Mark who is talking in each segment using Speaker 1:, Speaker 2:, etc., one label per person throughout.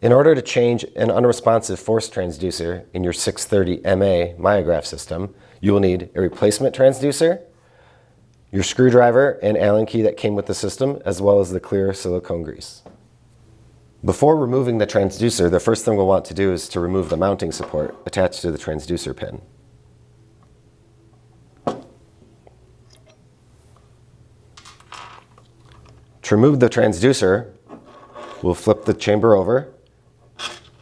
Speaker 1: In order to change an unresponsive force transducer in your 630 MA myograph system, you will need a replacement transducer, your screwdriver and Allen key that came with the system, as well as the clear silicone grease. Before removing the transducer, the first thing we'll want to do is to remove the mounting support attached to the transducer pin. To remove the transducer, we'll flip the chamber over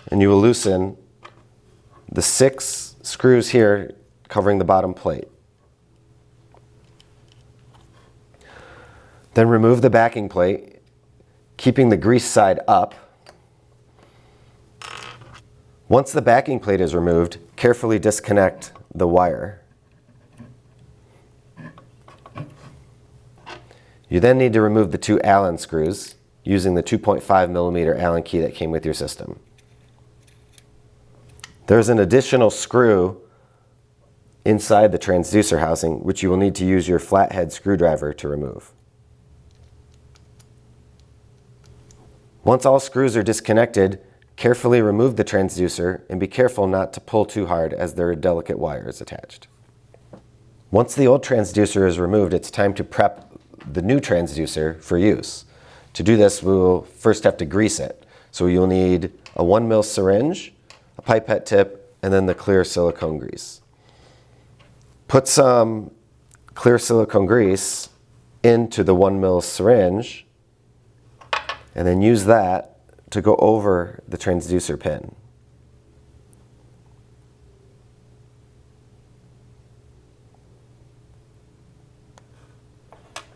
Speaker 1: and you will loosen the 6 screws here covering the bottom plate. Then remove the backing plate, keeping the grease side up. Once the backing plate is removed, carefully disconnect the wire. You then need to remove the 2 Allen screws using the 2.5mm Allen key that came with your system. There's an additional screw inside the transducer housing, which you will need to use your flathead screwdriver to remove. Once all screws are disconnected, carefully remove the transducer and be careful not to pull too hard as there are delicate wires attached. Once the old transducer is removed, it's time to prep the new transducer for use. To do this, we will first have to grease it. So you'll need a 1mm syringe, a pipette tip, and then the clear silicone grease. Put some clear silicone grease into the 1mm syringe and then use that to go over the transducer pin.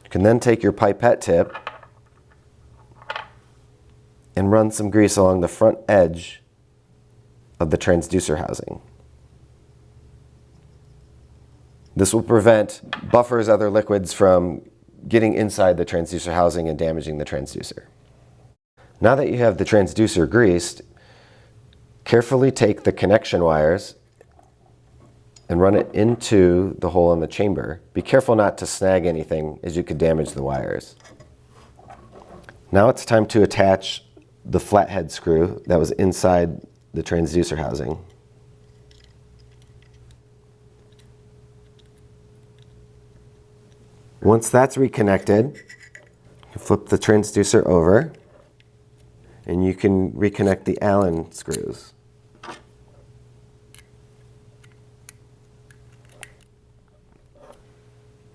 Speaker 1: You can then take your pipette tip and run some grease along the front edge of the transducer housing. This will prevent buffers, other liquids from getting inside the transducer housing and damaging the transducer. Now that you have the transducer greased, carefully take the connection wires and run it into the hole in the chamber. Be careful not to snag anything, as you could damage the wires. Now it's time to attach the flathead screw that was inside the transducer housing. Once that's reconnected, you flip the transducer over and you can reconnect the Allen screws.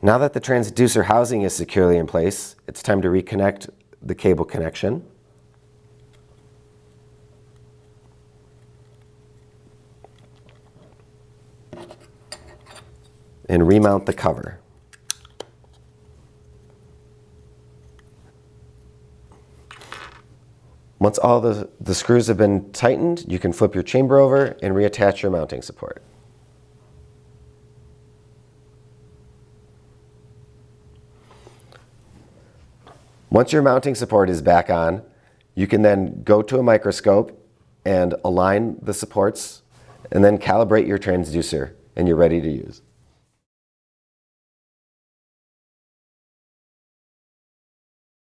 Speaker 1: Now that the transducer housing is securely in place, it's time to reconnect the cable connection. And remount the cover. Once all the screws have been tightened, you can flip your chamber over and reattach your mounting support. Once your mounting support is back on, you can then go to a microscope and align the supports and then calibrate your transducer, and you're ready to use.